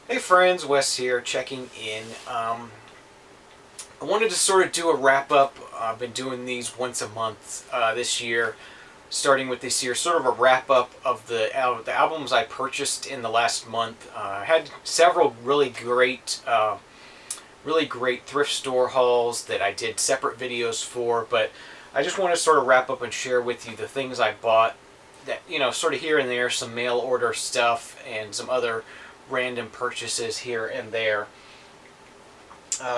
Hey friends, Wes here, checking in. I wanted to sort of do a wrap up. I've been doing these once a month this year, starting with this year, sort of a wrap up of the albums I purchased in the last month. I had several really great thrift store hauls that I did separate videos for, but I just want to sort of wrap up and share with you the things I bought that, sort of here and there, some mail order stuff and some other random purchases here and there.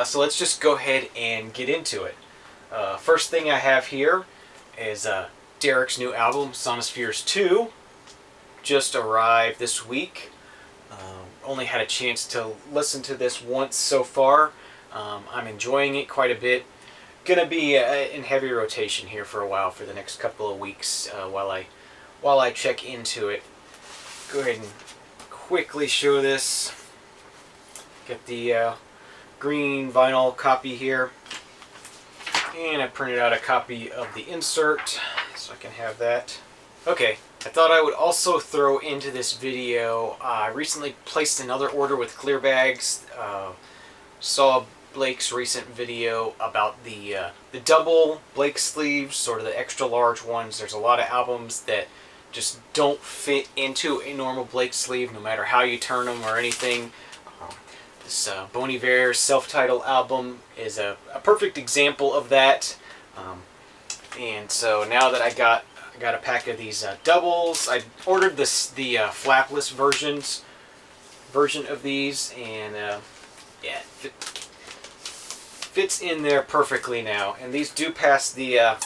So let's just go ahead and get into it. First thing I have here is Derek's new album, Sonospheres 2. Just arrived this week. Only had a chance to listen to this once so far. I'm enjoying it quite a bit. Gonna be in heavy rotation here for a while, for the next couple of weeks, while I check into it. Go ahead and quickly show this. Get the green vinyl copy here, and I printed out a copy of the insert so I can have that. Okay, I thought I would also throw into this video, I recently placed another order with Clear Bags. Saw Blake's recent video about the double Blake sleeves, sort of the extra large ones. There's a lot of albums that just don't fit into a normal Blake sleeve, no matter how you turn them or anything. This Bon Iver's self-titled album is a perfect example of that. And so now that I got a pack of these doubles, I ordered the flapless version of these, and yeah, fits in there perfectly now. And these do pass the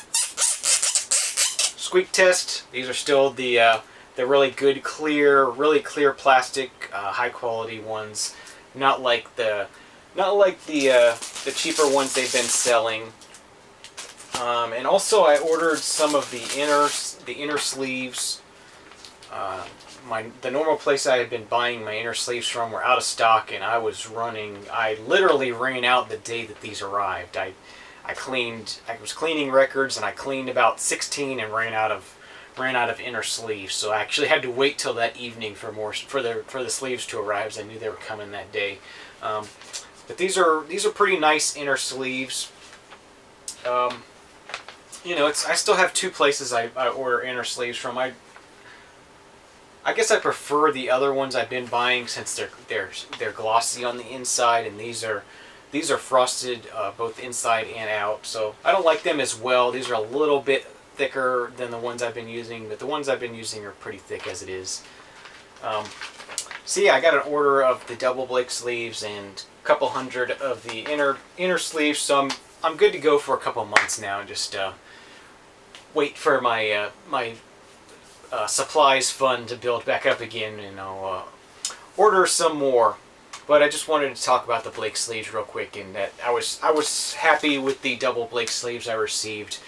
squeak test. These are still the really good, really clear plastic, high quality ones. Not like the cheaper ones they've been selling. And also, I ordered some of the inner sleeves. The normal place I had been buying my inner sleeves from were out of stock, and I literally ran out the day that these arrived. I was cleaning records, and I cleaned about 16 and ran out of inner sleeves. So I actually had to wait till that evening for the sleeves to arrive, as I knew they were coming that day. But these are pretty nice inner sleeves. I still have two places I order inner sleeves from. I guess I prefer the other ones I've been buying, since they're glossy on the inside, and these are frosted both inside and out. So I don't like them as well. These are a little bit thicker than the ones I've been using, but the ones I've been using are pretty thick as it is. So yeah, I got an order of the double Blake sleeves and a couple hundred of the inner sleeves. So I'm good to go for a couple months now, and just wait for my supplies fund to build back up again, and I'll order some more. But I just wanted to talk about the Blake sleeves real quick, and that I was happy with the double Blake sleeves I received.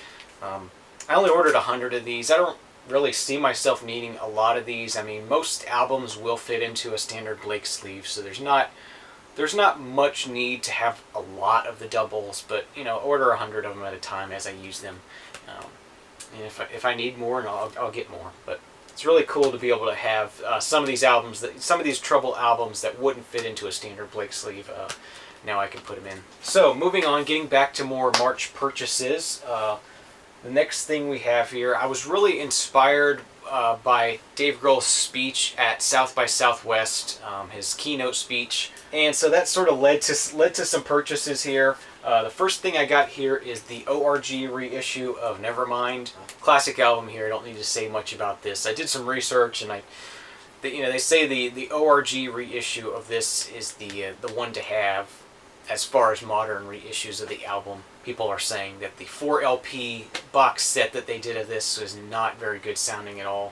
I only ordered 100 of these. I don't really see myself needing a lot of these. I mean, most albums will fit into a standard Blake sleeve, so there's not much need to have a lot of the doubles, but order 100 of them at a time as I use them. And if I need more, I'll get more. But it's really cool to be able to have some of these trouble albums that wouldn't fit into a standard Blake sleeve. Now I can put them in. So moving on, getting back to more March purchases. The next thing we have here, I was really inspired by Dave Grohl's speech at South by Southwest, his keynote speech, and so that sort of led to some purchases here. The first thing I got here is the ORG reissue of Nevermind. Classic album here. I don't need to say much about this. I did some research, and they say the ORG reissue of this is the one to have as far as modern reissues of the album. People are saying that the 4 LP box set that they did of this is not very good sounding at all.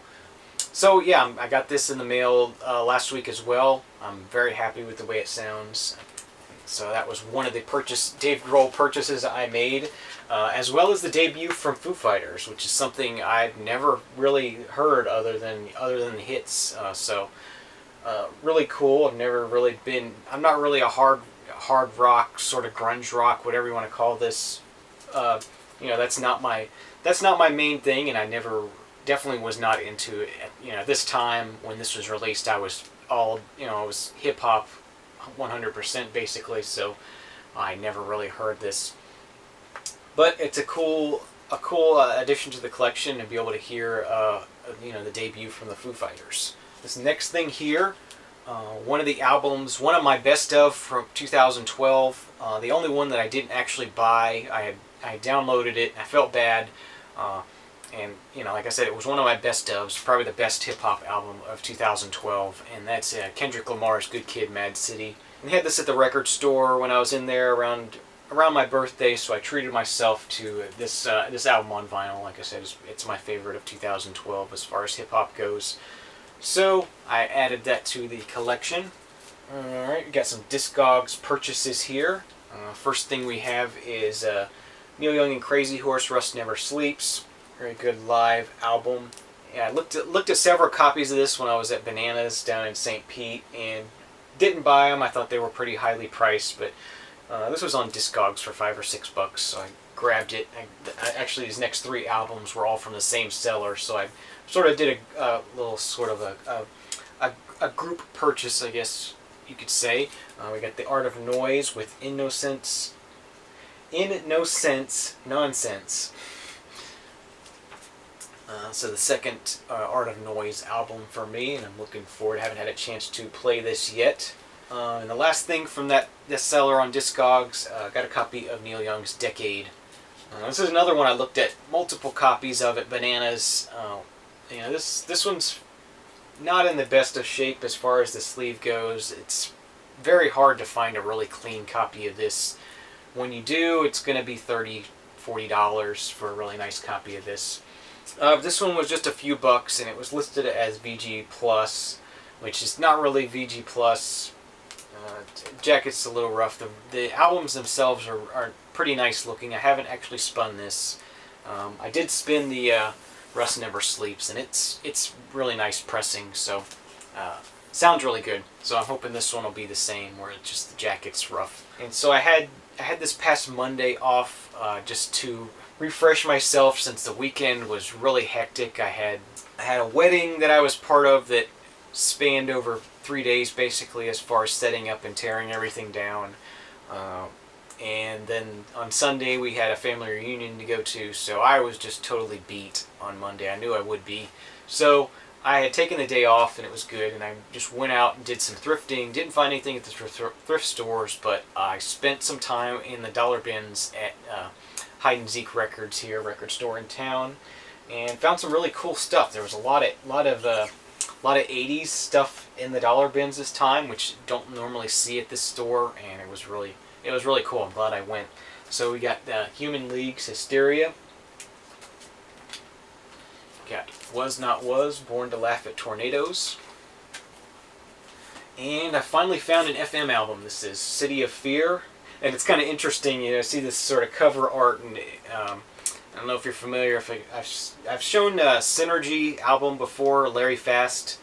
So yeah, I got this in the mail last week as well. I'm very happy with the way it sounds. So that was one of the Dave Grohl purchases I made, as well as the debut from Foo Fighters, which is something I've never really heard other than the hits. So really cool. I'm not really a hard rock, sort of grunge rock, whatever you want to call this. That's not my main thing, and I definitely was not into it. This time when this was released, I was all, it was hip hop 100% basically, so I never really heard this. But it's a cool addition to the collection to be able to hear the debut from the Foo Fighters. This next thing here, one of the albums, one of my best of from 2012. The only one that I didn't actually buy. I downloaded it. I felt bad, and like I said, it was one of my best ofs, probably the best hip hop album of 2012, and that's Kendrick Lamar's "Good Kid, Mad City." And they had this at the record store when I was in there around my birthday, so I treated myself to this album on vinyl. Like I said, it's my favorite of 2012 as far as hip hop goes. So I added that to the collection. Alright, we got some Discogs purchases here. First thing we have is Neil Young and Crazy Horse, Rust Never Sleeps. Very good live album. Yeah, I looked at several copies of this when I was at Bananas down in St. Pete and didn't buy them. I thought they were pretty highly priced, but this was on Discogs for $5 or $6, so I grabbed it. Actually, these next three albums were all from the same seller, so I sort of did a little sort of a group purchase, I guess you could say. We got The Art of Noise with In No Sense Nonsense. So the second Art of Noise album for me, and I'm looking forward. I haven't had a chance to play this yet. And the last thing from this seller on Discogs, got a copy of Neil Young's Decade. This is another one I looked at multiple copies of at Bananas. This one's not in the best of shape as far as the sleeve goes. It's very hard to find a really clean copy of this. When you do, it's going to be $30, $40 for a really nice copy of this. This one was just a few bucks, and it was listed as VG Plus, which is not really VG Plus. Jacket's a little rough. The albums themselves are pretty nice looking. I haven't actually spun this. I did spin the Rust Never Sleeps, and it's really nice pressing, so sounds really good. So I'm hoping this one will be the same, where it's just the jacket's rough. And so I had this past Monday off just to refresh myself, since the weekend was really hectic. I had a wedding that I was part of that spanned over 3 days basically, as far as setting up and tearing everything down. And then on Sunday we had a family reunion to go to, so I was just totally beat on Monday. I knew I would be. So I had taken the day off, and it was good, and I just went out and did some thrifting. Didn't find anything at the thrift stores, but I spent some time in the dollar bins at Hide and Zeke Records here, record store in town, and found some really cool stuff. There was a lot of 80s stuff in the dollar bins this time, which don't normally see at this store, and it was really cool. I'm glad I went. So we got Human League's Hysteria. Got Was Not Was, Born to Laugh at Tornadoes. And I finally found an FM album. This is City of Fear. And it's kind of interesting, see this sort of cover art, and I don't know if you're familiar. I've shown Synergy album before, Larry Fast,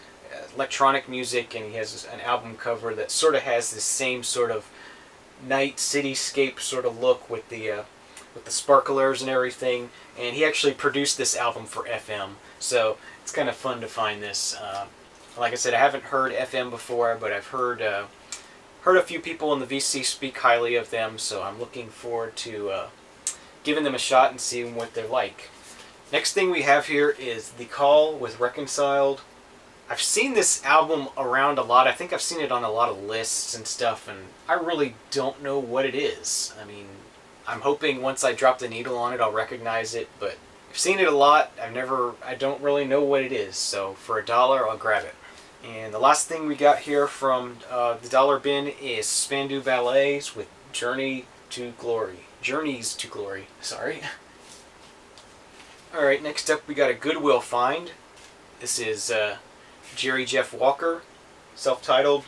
electronic music, and he has an album cover that sort of has this same sort of night cityscape sort of look with the sparklers and everything. And he actually produced this album for FM, so it's kind of fun to find this. Like I said, I haven't heard FM before, but I've heard a few people in the VC speak highly of them, so I'm looking forward to giving them a shot and seeing what they're like. Next thing we have here is The Call with Reconciled. I've seen this album around a lot. I think I've seen it on a lot of lists and stuff, and I really don't know what it is. I mean, I'm hoping once I drop the needle on it, I'll recognize it, but I've seen it a lot. I don't really know what it is, so for $1, I'll grab it. And the last thing we got here from the dollar bin is Spandau Ballets with Journeys to Glory, sorry. Alright, next up we got a Goodwill find. This is Jerry Jeff Walker, self-titled.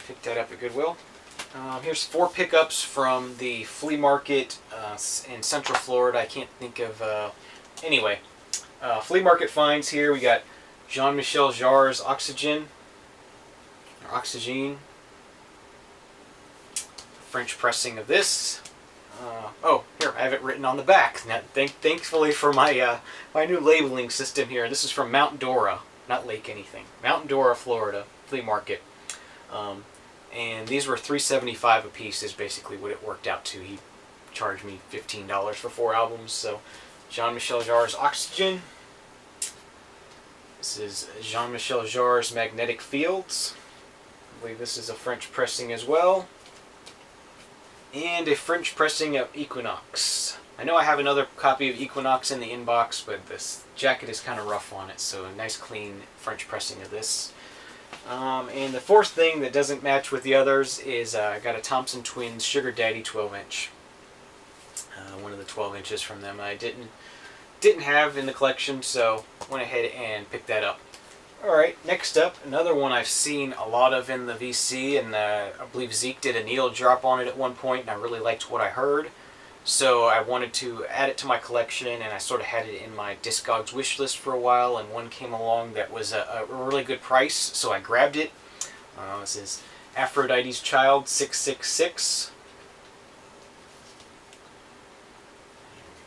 Picked that up at Goodwill. Here's 4 pickups from the flea market in Central Florida. I can't think of... anyway, flea market finds here. We got Jean-Michel Jarre's Oxygen. French pressing of this. Oh, here, I have it written on the back. Now, thankfully for my my new labeling system here, this is from Mount Dora, not Lake anything. Mount Dora, Florida, flea market. And these were $3.75 a piece is basically what it worked out to. He charged me $15 for 4 albums. So Jean-Michel Jarre's Oxygen. This is Jean-Michel Jarre's Magnetic Fields. I believe this is a French pressing as well. And a French pressing of Equinox. I know I have another copy of Equinox in the inbox, but this jacket is kind of rough on it, so a nice clean French pressing of this. And the fourth thing that doesn't match with the others is I got a Thompson Twins Sugar Daddy 12-inch. One of the 12 inches from them I didn't have in the collection, so went ahead and picked that up. Alright, next up, another one I've seen a lot of in the VC, and I believe Zeke did a needle drop on it at one point, and I really liked what I heard. So I wanted to add it to my collection, and I sort of had it in my Discogs wish list for a while, and one came along that was a really good price, so I grabbed it. This is Aphrodite's Child 666.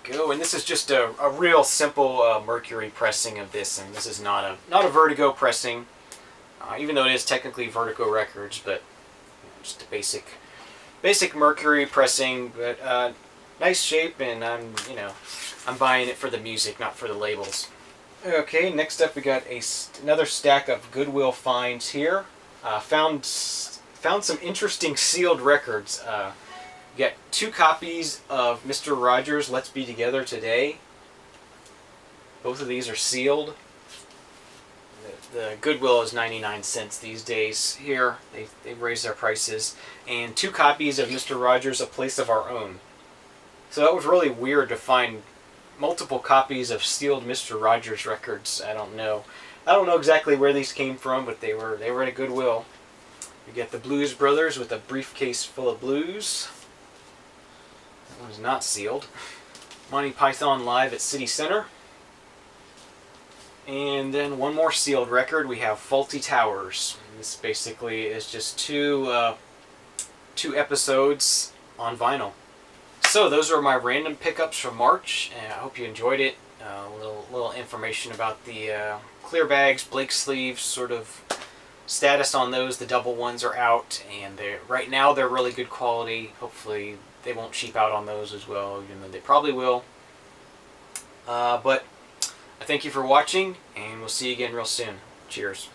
There we go, and this is just a real simple Mercury pressing of this, and this is not a Vertigo pressing, even though it is technically Vertigo Records, but just a basic Mercury pressing, but nice shape, and I'm buying it for the music, not for the labels. Okay, next up we got another stack of Goodwill finds here. Found some interesting sealed records. We got 2 copies of Mr. Rogers' Let's Be Together Today. Both of these are sealed. The Goodwill is 99 cents these days. Here, they've raised their prices. And 2 copies of Mr. Rogers' A Place of Our Own. So that was really weird to find multiple copies of sealed Mr. Rogers records. I don't know exactly where these came from, but they were at a Goodwill. We get the Blues Brothers with a briefcase full of blues. That one's not sealed. Monty Python Live at City Center. And then one more sealed record. We have Faulty Towers. This basically is just two episodes on vinyl. So those are my random pickups from March, and I hope you enjoyed it. A little information about the clear bags, Blake sleeves, sort of status on those. The double ones are out, and right now they're really good quality. Hopefully they won't cheap out on those as well, even though they probably will. But I thank you for watching, and we'll see you again real soon. Cheers.